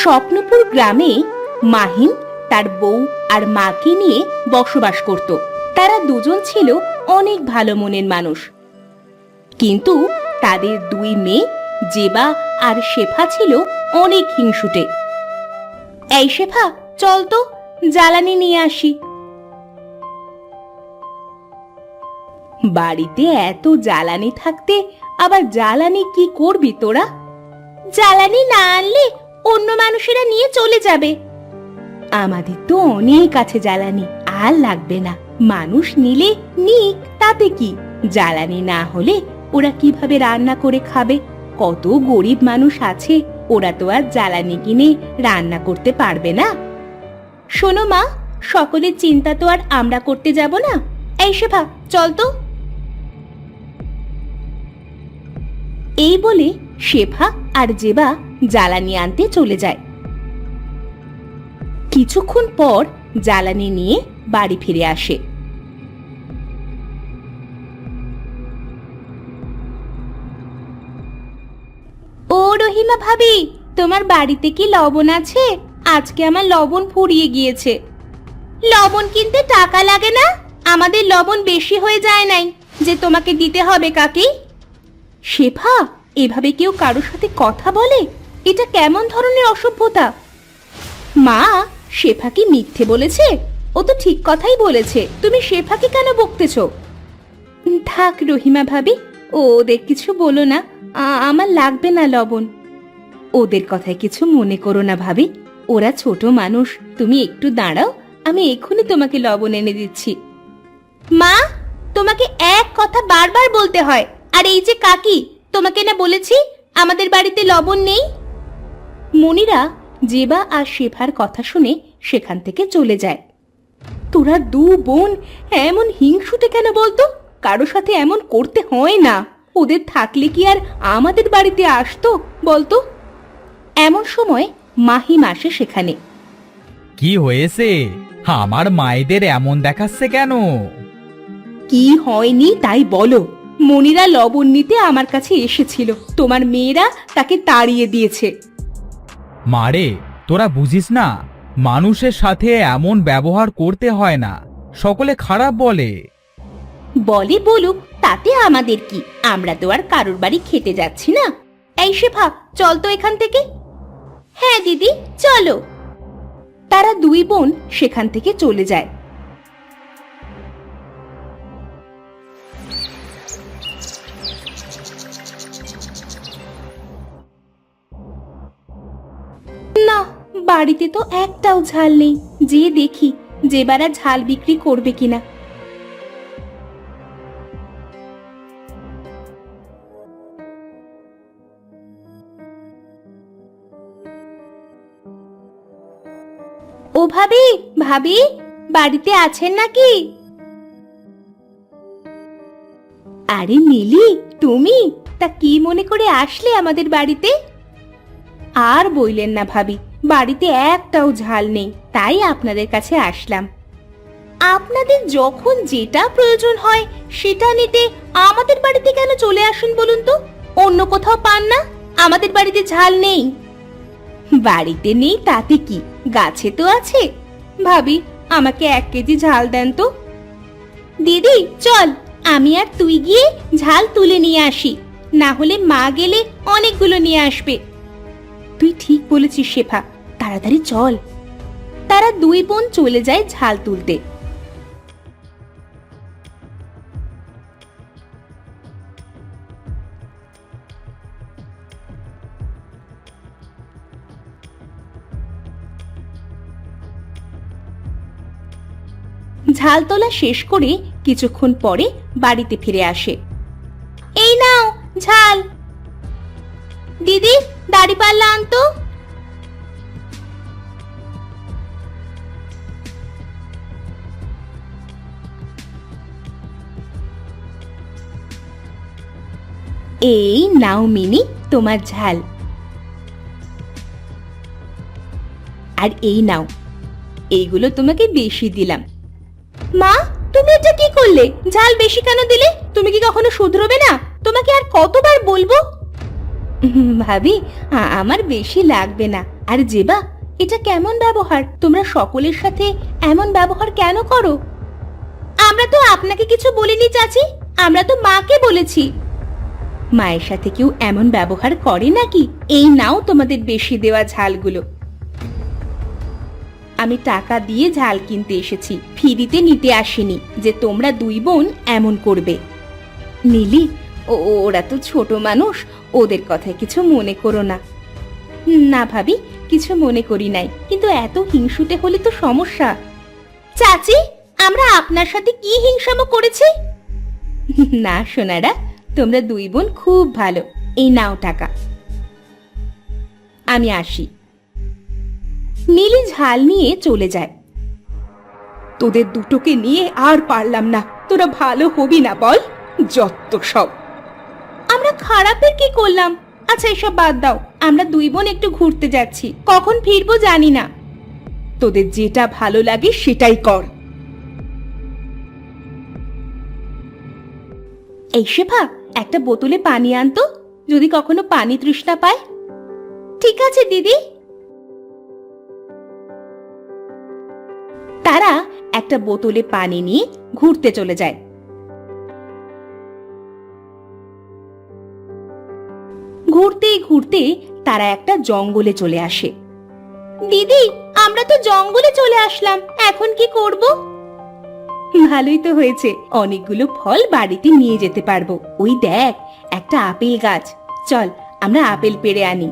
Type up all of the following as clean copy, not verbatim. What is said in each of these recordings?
স্বপ্নপুর গ্রামে মাহিন তার বউ আর মাকে নিয়ে বসবাস করত। তারা দুজন ছিল অনেক ভালো মনের মানুষ, কিন্তু তাদের দুই মেয়ে জেবা আর শেফা ছিল অনেক হিংসুটে। এই শেফা, চল তো জ্বালানি নিয়ে আসি। বাড়িতে এত জ্বালানি থাকতে আবার জ্বালানি কি করবি তোরা? জ্বালানি না আনলে অন্য মানুষেরা নিয়ে চলে যাবে। আমাদের তো অনেক আছে জ্বালানি, আর লাগবে না। মানুষ নিলে নিক, তাতে কি? জ্বালানি না হলে ওরা কিভাবে রান্না করে খাবে? কত গরিব মানুষ আছে, ওরা তো আর জ্বালানি কিনে রান্না করতে পারবে না। শোনো মা, সকলের চিন্তা তো আর আমরা করতে যাব না। এই শেফা, চল তো। এই বলে শেফা আর জেবা জ্বালানি আনতে চলে যায়। কিছুক্ষণ পর জ্বালানি নিয়ে বাড়ি ফিরে আসে। ও রহিমা ভাবি, তোমার বাড়িতে কি লবণ আছে? আজকে আমার লবণ ফুরিয়ে গিয়েছে। লবণ কিনতে টাকা লাগে না? আমাদের লবণ বেশি হয়ে যায় নাই যে তোমাকে দিতে হবে কাকি। শেফা, এভাবে কেউ কারোর সাথে কথা বলে? এটা কেমন ধরনের অসভ্যতা? মা, শেফা কি মিথ্যে বলেছে? ও তো ঠিক কথাই বলেছে। তুমি শেফাকে কেন বকতেছ? থাক রহিমা ভাবি, ওদের কিছু বলো না। আমার লাগবে না লবণ। ওদের কথায় কিছু মনে করো না ভাবি, ওরা ছোট মানুষ। তুমি একটু দাঁড়াও, আমি এক্ষুনি তোমাকে লবণ এনে দিচ্ছি। মা, তোমাকে এক কথা বারবার বলতে হয়। আর এই যে কাকি, তোমাকে না বলেছি আমাদের বাড়িতে লবণ নেই? মনিরা জেবা আর শেফার কথা শুনে সেখান থেকে চলে যায়। তোরা দু বোন এমন হিংসুটে কেন বলতো? কারো সাথে এমন করতে হয় না। ওদের থাকলে কি আর আমাদের বাড়িতে আসতো বলতো? এমন সময় মাহিম আসে সেখানে। কি হয়েছে? আমার মায়েদের এমন দেখাচ্ছে কেন? কি হয়নি তাই বলো। মনিরা লবণ নিতে আমার কাছে এসেছিল, তোমার মেয়েরা তাকে তাড়িয়ে দিয়েছে। মারে, তোরা বুঝিস না, মানুষের সাথে এমন ব্যবহার করতে হয় না। সকলে খারাপ বলে। বলে বলুক, তাতে আমাদের কি? আমরা তো আর কারোর বাড়ি খেতে যাচ্ছি না। এই শেফা, চল তো এখান থেকে। হ্যাঁ দিদি, চলো। তারা দুই বোন সেখান থেকে চলে যায়। না, বাড়িতে তো একটাও ঝাল নেই। যে দেখি যেবারা ঝাল বিক্রি করবে কিনা। ও ভাবি, ভাবি বাড়িতে আছেন নাকি? আরে নীলি, তুমি? তা কি মনে করে আসলে আমাদের বাড়িতে? আর বইলেন না ভাবি, বাড়িতে একটাও ঝাল নেই, তাই আপনাদের কাছে আসলাম। আপনাদের যখন যেটা প্রয়োজন হয় সেটা নিতে আমাদের বাড়িতে কেন চলে আসুন বলুন তো? অন্য কোথাও পান না? আমাদের বাড়িতে ঝাল নেই। বাড়িতে নেই তাতে কি, গাছে তো আছে। ভাবি, আমাকে 1 কেজি ঝাল দেন তো। দিদি চল, আমি আর তুই গিয়ে ঝাল তুলে নিয়ে আসি, না হলে মা গেলে অনেকগুলো নিয়ে আসবে। তুই ঠিক বলেছিস শেফা, তাড়াতাড়ি চল। তারা দুই বোন চলে যায় ঝাল তুলতে। ঝাল তোলা শেষ করে কিছুক্ষণ পরে বাড়িতে ফিরে আসে। এই নাও ঝাল। দিদি, দাড়িপাল্লা আনতো। এই নাও মিনি, তোমার ঝাল। আর এই নাও, এইগুলো তোমাকে বেশি দিলাম। মা, তুমি এটা কি করলে? ঝাল বেশি কেন দিলে? তুমি কি কখনো শুধরোবে না? তোমাকে আর কতবার বলবো? ভাবি, আমার বেশি লাগবে না, আর জেবা, এটা কেমন ব্যবহার? তোমরা সকলের সাথে এমন ব্যবহার কেন করো? আমরা তো আপনাকে কিছু বলিনি চাচি, আমরা তো মাকে বলেছি। মায়ের সাথে কেউ এমন ব্যবহার করে নাকি? এই নাও তোমাদের বেশি দেওয়া ঝালগুলো। আমি টাকা দিয়ে ঝাল কিনতে এসেছি, ফ্রিতে নিতে আসিনি যে তোমরা দুই বোন এমন করবে। নীলি, ওরা তো ছোট মানুষ, ওদের কথায় কিছু মনে করো না। না ভাবি, কিছু মনে করি নাই, কিন্তু এত হিংসুটে হলে তো সমস্যা। চাচি, আমরা আপনার সাথে কি হিংসামো করেছি? না সোনারা, তোমরা দুই বোন খুব ভালো। এই নাও টাকা, আমি আসি। নীলি ঝাল নিয়ে চলে যায়। তোদের দুটোকে নিয়ে আর পারলাম না, তোরা ভালো হবি না বল? যত সব। আমরা খারাপের কি করলাম? আচ্ছা এসব বাদ দাও, আমরা দুই বোন একটু ঘুরতে যাচ্ছি, কখন ফিরবো জানি না। তোদের যেটা ভালো লাগে সেটাই কর। এই শেফা, একটা বোতলে পানি আনতো, যদি কখনো পানি তৃষ্ণা পায়। ঠিক আছে দিদি। তারা একটা বোতলে পানি নিয়ে ঘুরতে চলে যায়। ঘুরতে ঘুরতে তারা একটা জঙ্গলে চলে আসে। দিদি, আমরা তো জঙ্গলে চলে আসলাম, এখন কি করব? ভালোই তো হয়েছে, অনেকগুলো ফল বাড়িতে নিয়ে যেতে পারবো। ওই দেখ, একটা আপেল গাছ, চল আমরা আপেল পেড়ে আনি।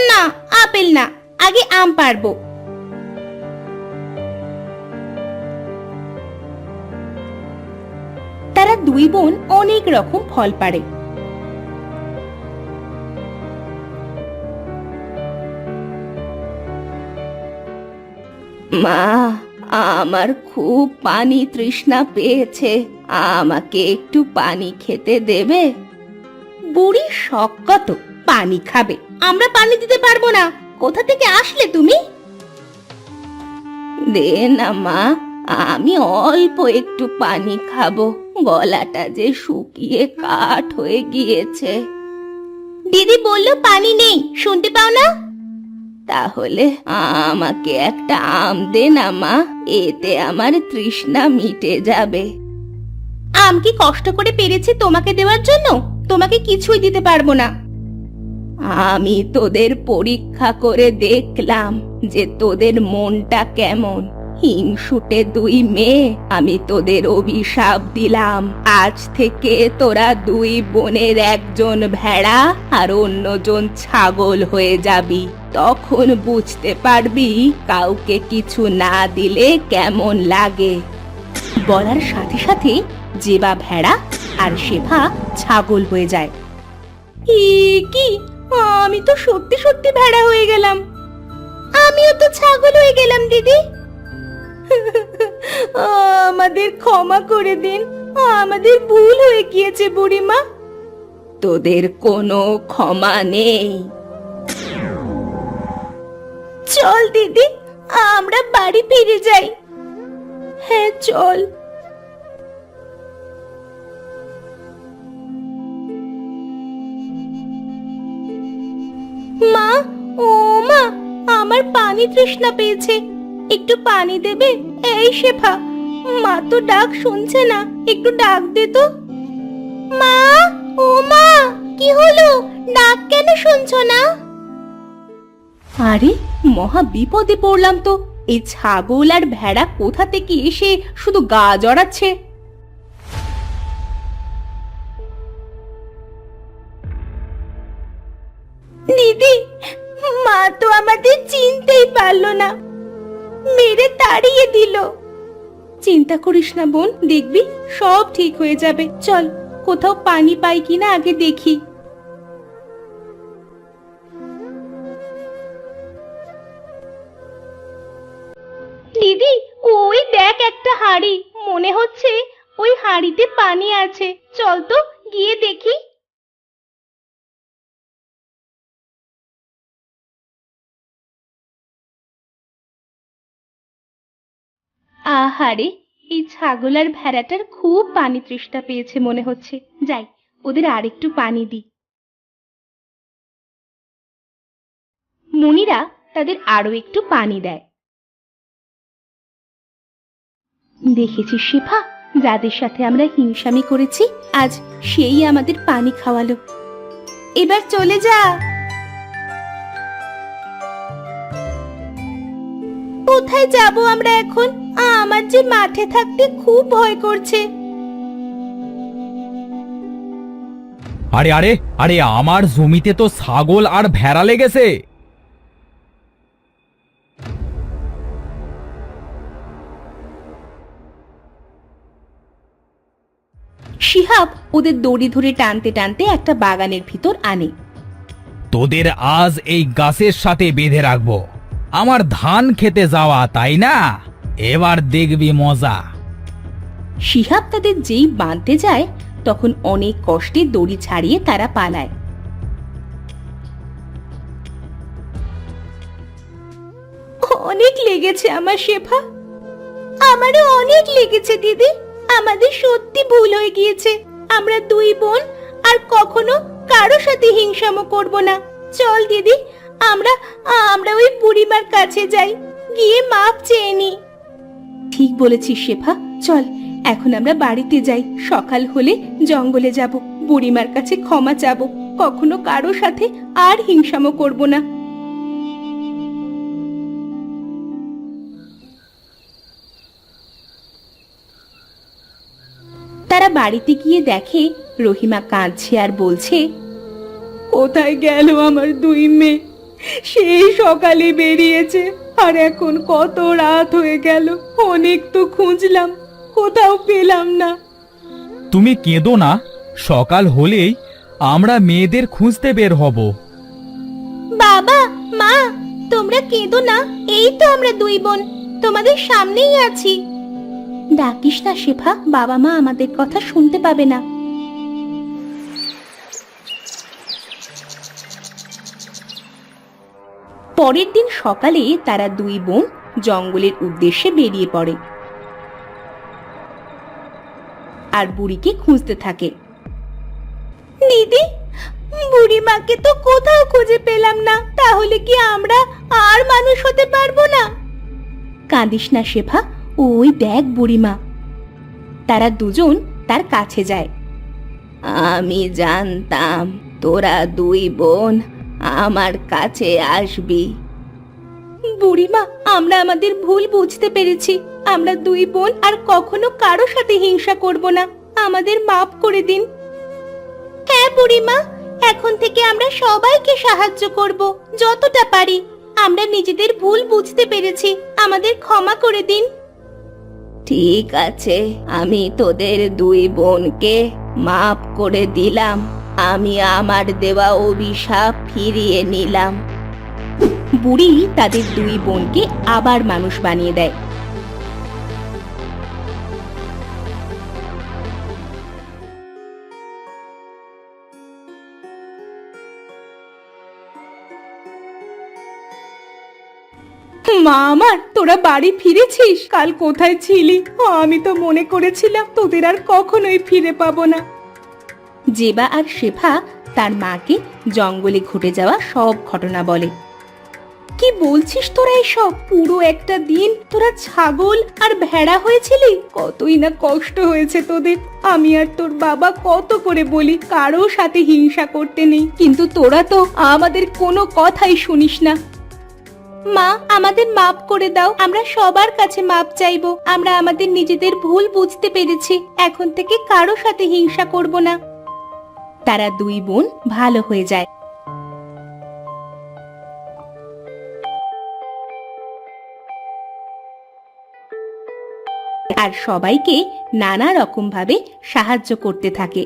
না, আপেল না, আগে আম পারবো। তারা দুই বোন অনেক রকম ফল পাড়ে। মা, আমার খুব পানি তৃষ্ণা পেয়েছে, আমাকে একটু পানি খেতে দেবে? বুড়ি শখ কত পানি খাবে? আমরা পানি দিতে পারবো না। কোথা থেকে আসলে তুমি? দে না মা, আমি অল্প একটু পানি খাবো, গলাটা যে শুকিয়ে কাঠ হয়ে গিয়েছে। দিদি বললো পানি নেই, শুনতে পাও না? তাহলে আমাকে একটা আম দে না মা, এতে আমার তৃষ্ণা মিটে যাবে। আম কি কষ্ট করে পেরেছি তোমাকে দেওয়ার জন্য? তোমাকে কিছুই দিতে পারবো না। আমি তোদের পরীক্ষা করে দেখলাম যে তোদের মনটা কেমন। হিংসুটে দুই মেয়ে, আমি তোদের অভিশাপ দিলাম, আজ থেকে তোরা দুই বোনের একজন ভেড়া আর অন্যজন ছাগল হয়ে যাবি। তখন বুঝতে পারবি কাউকে কিছু না দিলে কেমন লাগে। বলার সাথে সাথে জেবা ভেড়া আর শেফা ছাগল হয়ে যায়। কি, আমি তো সত্যি সত্যি ভেড়া হয়ে গেলাম। আমিও তো ছাগল হয়ে গেলাম দিদি। আমাদের ক্ষমা করে দিন, আমাদের ভুল হয়ে গিয়েছে বুড়িমা। তোদের কোনো ক্ষমা নেই। চল দিদি, আমরা বাড়ি ফিরে যাই। হ্যাঁ চল। মা, ও মা, আমার পানি তৃষ্ণা পেয়েছে, একটু পানি দেবে? এই শেফা, মা তো ডাক শুনছে না, একটু ডাক দে তো। মা, ও মা, কি হলো? ডাক কেন শুনছো না? আরে মহা বিপদে পড়লাম তো। এই ছাগল আর ভেড়া কোথা থেকে এসে শুধু গা জড়াচ্ছে। দিদি, মা তো আমাদের চিনতেই পারলো না, মেরে তাড়িয়ে দিল। চিন্তা করিস না বোন, দেখবি সব ঠিক হয়ে যাবে। চল কোথাও পানি পাই কিনা আগে দেখি। দিদি, ওই দেখ একটা হাঁড়ি, মনে হচ্ছে ওই হাঁড়িতে পানি আছে, চল তো গিয়ে দেখি। আহারে, এই ছাগল আর ভেড়াটার খুব পানি তৃষ্ণা পেয়েছে মনে হচ্ছে। যাই, ওদের আরেকটু পানি দিই। মনিরা তাদের আরো একটু পানি দেয়। দেখেছিস শেফা, যাদের সাথে আমরা হিংসামি করেছি আজ সেই আমাদের পানি খাওয়ালো। এবার চলে যা। কোথায় যাব আমরা এখন? আমার যে মাঠে থাকতে খুব ভয় করছে। আরে আরে আরে, আমার জমিতে তো ছাগল আর ভেড়া লেগেছে। শিহাব ওদের দড়ি ধরে টানতে টানতে একটা বাগানের ভিতর আনে। তোদের আজ এই গাছের সাথে বেঁধে রাখবো। আমার ধান খেতে যাওয়া, তাই না? এবার দেখবি মজা। শিহাব তাদের যেই বাঁধতে যায় তখন অনেক কষ্টে দড়ি ছাড়িয়ে তারা পালায়। অনেক লেগেছে আমার শেফা। আমারও অনেক লেগেছে দিদি। আমাদের সত্যি ভুল হয়ে গিয়েছে। আমরা দুই বোন আর কখনো কারো সাথে হিংসামো করব না। চল দিদি, আমরা আমরা ওই বুড়িমার কাছে যাই, গিয়ে মাপ চেয়ে নি। ঠিক বলেছিস শেফা, চল এখন আমরা বাড়িতে যাই। সকাল হলে জঙ্গলে যাব, বুড়িমার কাছে ক্ষমা চাবো। কখনো কারো সাথে আর হিংসামো করব না। তারা বাড়িতে গিয়ে দেখে রহিমা কাঁদছে আর বলছে, কোথায় গেল আমার দুই মেয়ে? সেই সকালে বেরিয়েছে আর এখন কত রাত হয়ে গেল। অনেক তো খুঁজলাম, কোথাও পেলাম না। তুমি কেঁদো না, সকাল হলেই আমরা মেয়েদের খুঁজতে বের হব। বাবা মা, তোমরা কেঁদো না, এই তো আমরা দুই বোন তোমাদের সামনেই আছি। ডাকিস না শেফা, বাবা মা আমাদের কথা শুনতে পাবে না। পরের দিন সকালে তারা দুই বোন জঙ্গলের উদ্দেশ্যে বেরিয়ে পড়ে আর বুড়িকে খুঁজতে থাকে। দিদি, বুড়িমাকে তো কোথাও খুঁজে পেলাম না। তাহলে কি আমরা আর মানুষ হতে পারবো না? কাঁদিস না শেফা, ওই দেখ বুড়িমা। তারা দুজন তার কাছে যায়। আমি জানতাম তোরা দুই বোন আমার কাছে আসবি। বুড়িমা, আমরা আমাদের ভুল বুঝতে পেরেছি। আমরা দুই বোন আর কখনো কারো সাথে হিংসা করব না। আমাদের মাফ করে দিন। হ্যাঁ বুড়িমা, এখন থেকে আমরা সবাইকে সাহায্য করব যতটা পারি। আমরা নিজেদের ভুল বুঝতে পেরেছি, আমাদের ক্ষমা করে দিন। ঠিক আছে, আমি তোদের দুই বোনকে মাফ করে দিলাম। আমি আমার দেওয়া অভিশাপ ফিরিয়ে নিলাম। বুড়ি তাদের দুই বোনকে আবার মানুষ বানিয়ে দেয়। মা আমার, তোরা বাড়ি ফিরেছিস? কাল কোথায় ছিলি? আমি তো মনে করেছিলাম তোদের আর কখনোই ফিরে পাবো না। জেবা আর শেফা তার মাকে জঙ্গলে ঘটে যাওয়া সব ঘটনা বলে। কি বলছিস তোরা এসব? পুরো একটা দিন তোরা ছাগল আর ভেড়া হয়েছিলি? কতই না কষ্ট হয়েছে তোদের। আমি আর তোর বাবা কত করে বলি কারো সাথে হিংসা করতে নেই, কিন্তু তোরা তো আমাদের কোনো কথাই শুনিস না। মা, আমাদের মাপ করে দাও। আমরা সবার কাছে মাপ চাইবো। আমরা আমাদের নিজেদের ভুল বুঝতে পেরেছি। এখন থেকে কারো সাথে হিংসা করব না। তারা দুই বোন ভালো হয়ে যায়। আর সবাইকে নানা রকম ভাবে সাহায্য করতে থাকে।